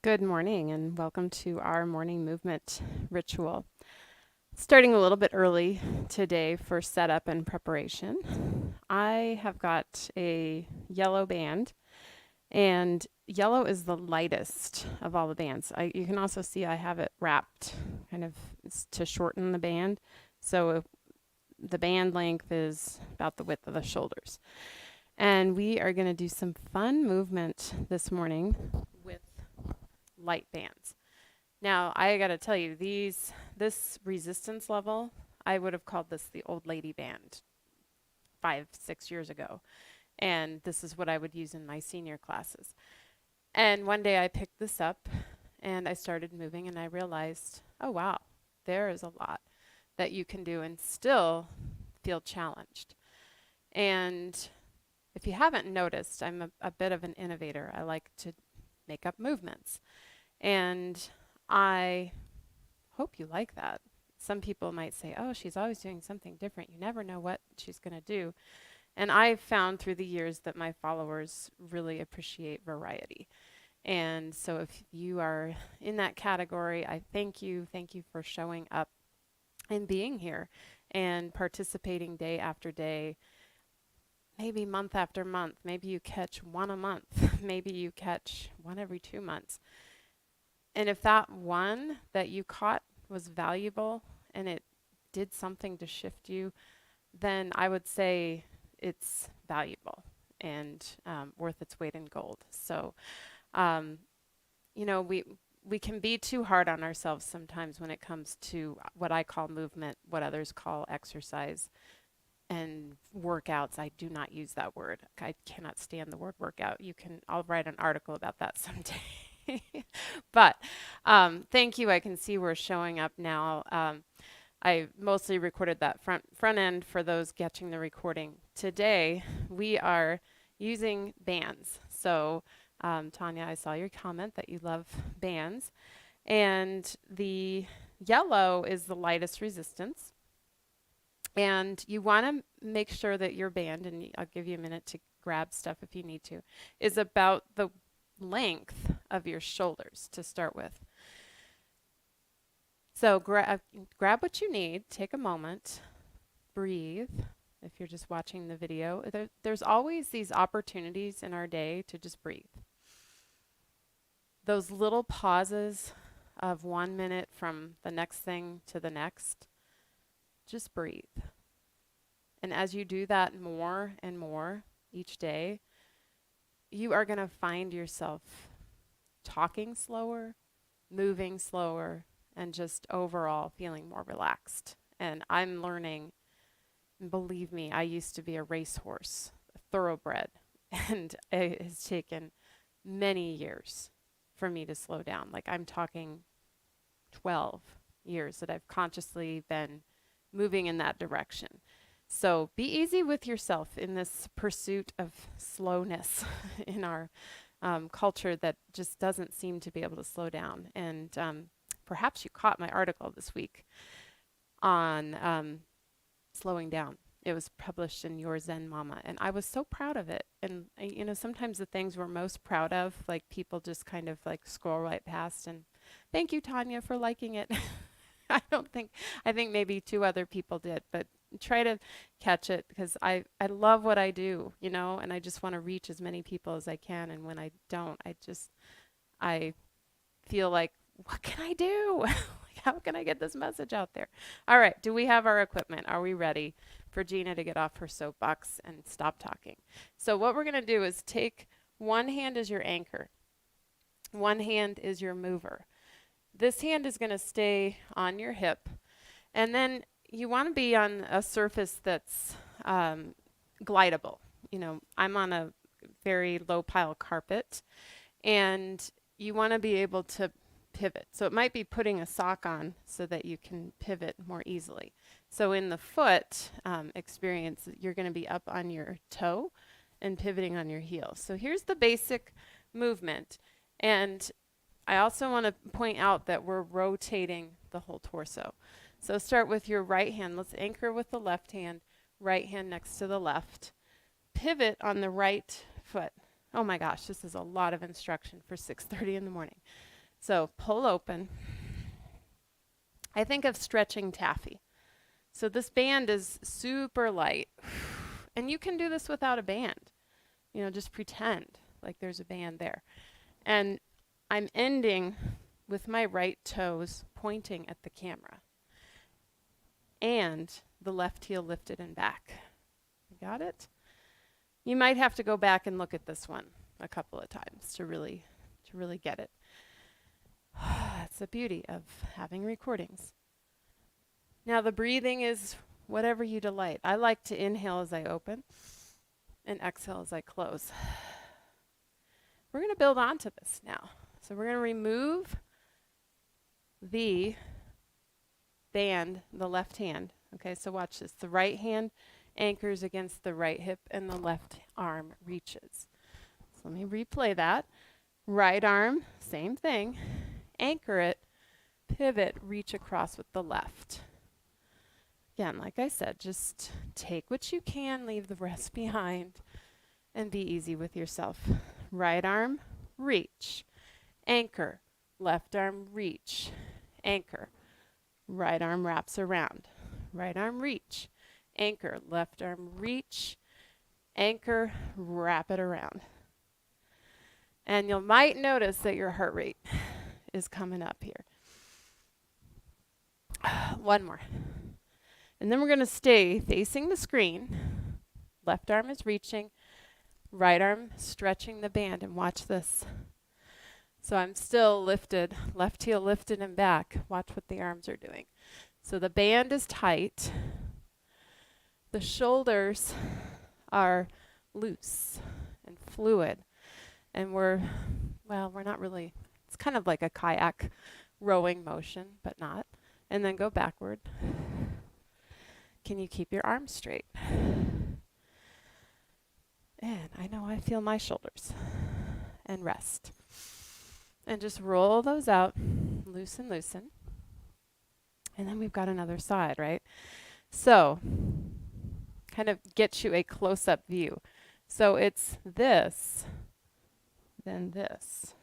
Good morning and welcome to our morning movement ritual. Starting a little bit early today for setup and preparation. I have got a yellow band, and yellow is the lightest of all the bands. You can also see I have it wrapped kind of to shorten the band. So the band length is about the width of the shoulders. And we are going to do some fun movement this morning with light bands. Now, I got to tell you, this resistance level, I would have called this the old lady band 5, 6 years ago. And this is what I would use in my senior classes. And one day I picked this up and I started moving and I realized, oh, wow, there is a lot that you can do and still feel challenged. And if you haven't noticed, I'm a bit of an innovator. I like to make up movements. And I hope you like that. Some people might say, oh, she's always doing something different. You never know what she's going to do. And I've found through the years that my followers really appreciate variety. And so if you are in that category, I thank you. Thank you for showing up and being here and participating day after day, maybe month after month. Maybe you catch one a month. Maybe you catch one every 2 months. And if that one that you caught was valuable and it did something to shift you, then I would say it's valuable and worth its weight in gold. So, um, we can be too hard on ourselves sometimes when it comes to what I call movement, what others call exercise and workouts. I do not use that word. I cannot stand the word workout. I'll write an article about that someday. But thank you. I can see we're showing up now. I mostly recorded that front end for those catching the recording. Today, we are using bands. So, Tanya, I saw your comment that you love bands. And the yellow is the lightest resistance. And you want to make sure that your band, and I'll give you a minute to grab stuff if you need to, is about the length of your shoulders to start with. So grab what you need, take a moment, breathe. If you're just watching the video, there's always these opportunities in our day to just breathe. Those little pauses of 1 minute from the next thing to the next, just breathe. And as you do that more and more each day, you are going to find yourself talking slower, moving slower, and just overall feeling more relaxed. And I'm learning, believe me, I used to be a racehorse, a thoroughbred, and it has taken many years for me to slow down. Like I'm talking 12 years that I've consciously been moving in that direction. So be easy with yourself in this pursuit of slowness in our culture that just doesn't seem to be able to slow down. And perhaps you caught my article this week on slowing down. It was published in Your Zen Mama, and I was so proud of it. And sometimes the things we're most proud of, like people just kind of like scroll right past. And thank you, Tanya, for liking it. I think maybe two other people did, but try to catch it because I love what I do, and I just want to reach as many people as I can. And when I don't, I feel like, what can I do? How can I get this message out there? All right, do we have our equipment? Are we ready for Gina to get off her soapbox and stop talking? So what we're going to do is take one hand as your anchor. One hand is your mover. This hand is going to stay on your hip. And then you want to be on a surface that's glidable. I'm on a very low pile carpet, and you want to be able to pivot. So it might be putting a sock on so that you can pivot more easily. So in the foot experience, you're going to be up on your toe and pivoting on your heel. So here's the basic movement. And I also want to point out that we're rotating the whole torso. So start with your right hand. Let's anchor with the left hand, right hand next to the left. Pivot on the right foot. Oh my gosh, this is a lot of instruction for 6:30 in the morning. So pull open. I think of stretching taffy. So this band is super light. And you can do this without a band. You know, just pretend like there's a band there. And I'm ending with my right toes pointing at the camera and the left heel lifted and back. You got it? You might have to go back and look at this one a couple of times to really get it. That's the beauty of having recordings. Now the breathing is whatever you delight. I like to inhale as I open and exhale as I close. We're going to build onto this now. So we're going to remove the band, the left hand. Okay, so watch this. The right hand anchors against the right hip and the left arm reaches. So let me replay that. Right arm, same thing. Anchor it, pivot, reach across with the left. Again, like I said, just take what you can, leave the rest behind, and be easy with yourself. Right arm, reach. Anchor. Left arm, reach. Anchor. Right arm wraps around. Right arm, reach. Anchor. Left arm, reach. Anchor. Wrap it around. And you might notice that your heart rate is coming up here. One more. And then we're going to stay facing the screen. Left arm is reaching. Right arm stretching the band. And watch this. So I'm still lifted, left heel lifted and back. Watch what the arms are doing. So the band is tight. The shoulders are loose and fluid. And we're not really, it's kind of like a kayak rowing motion, but not. And then go backward. Can you keep your arms straight? And I know I feel my shoulders. And rest. And just roll those out, loosen, loosen. And then we've got another side, right? So, kind of get you a close-up view. So it's this, then this,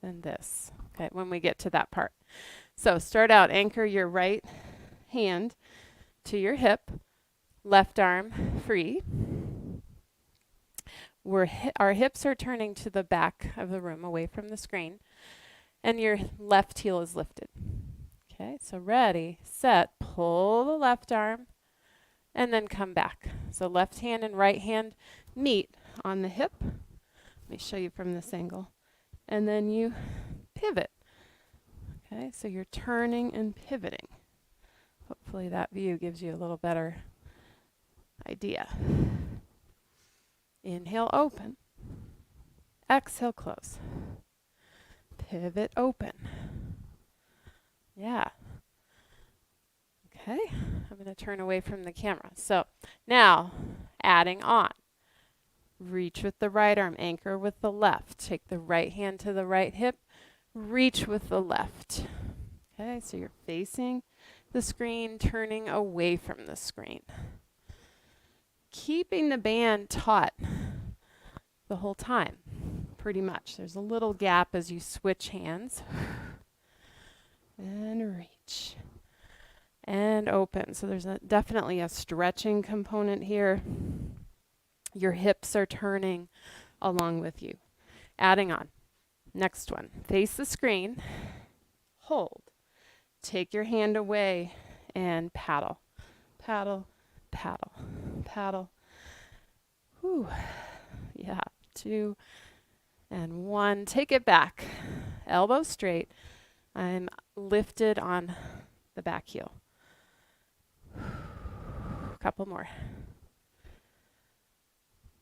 then this. Okay, when we get to that part. So start out, anchor your right hand to your hip, left arm free. Our hips are turning to the back of the room, away from the screen, and your left heel is lifted. Okay, so ready, set, pull the left arm, and then come back. So left hand and right hand meet on the hip. Let me show you from this angle. And then you pivot. Okay, so you're turning and pivoting. Hopefully that view gives you a little better idea. Inhale, open. Exhale, close. Pivot, open. Yeah. Okay, I'm going to turn away from the camera. So now, adding on. Reach with the right arm, anchor with the left. Take the right hand to the right hip, reach with the left. Okay, so you're facing the screen, turning away from the screen. Keeping the band taut the whole time, pretty much. There's a little gap as you switch hands. And reach. And open. So there's definitely a stretching component here. Your hips are turning along with you. Adding on. Next one. Face the screen. Hold. Take your hand away and paddle. Paddle, paddle, paddle. Whew. Yeah. 2 and 1. Take it back. Elbow straight. I'm lifted on the back heel. Couple more.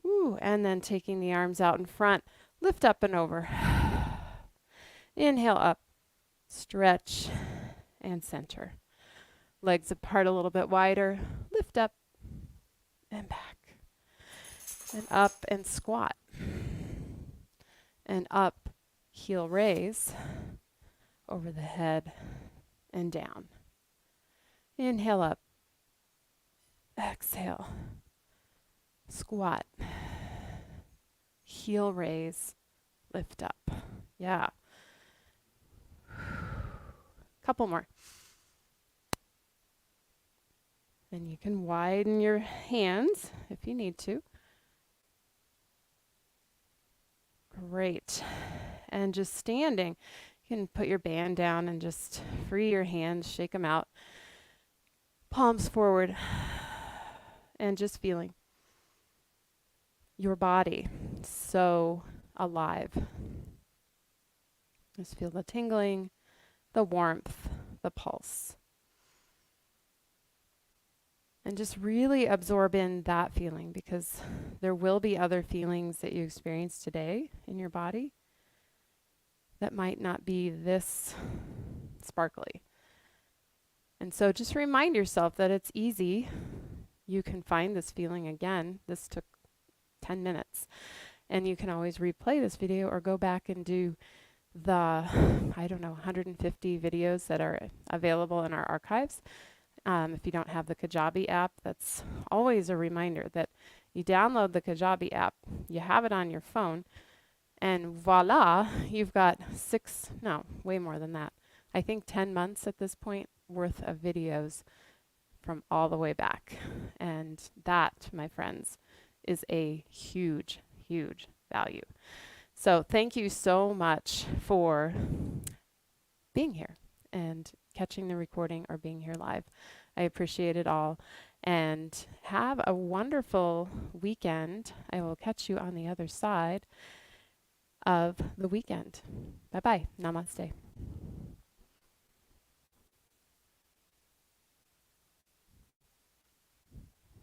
Woo, and then taking the arms out in front, lift up and over. Inhale up, stretch, and center. Legs apart a little bit wider, lift up and back. And up and squat. And up, heel raise, over the head and down. Inhale up. Exhale. Squat. Heel raise. Lift up. Yeah. Couple more. And you can widen your hands if you need to. Great. And just standing, you can put your band down and just free your hands, shake them out. Palms forward. And just feeling your body so alive. Just feel the tingling, the warmth, the pulse. And just really absorb in that feeling, because there will be other feelings that you experience today in your body that might not be this sparkly. And so just remind yourself that it's easy. You can find this feeling again. This took 10 minutes. And you can always replay this video or go back and do the, 150 videos that are available in our archives. If you don't have the Kajabi app, that's always a reminder that you download the Kajabi app, you have it on your phone, and voila, you've got way more than that. I think 10 months at this point worth of videos from all the way back. And that, my friends, is a huge, huge value. So thank you so much for being here and catching the recording or being here live. I appreciate it all. And have a wonderful weekend. I will catch you on the other side of the weekend. Bye-bye. Namaste.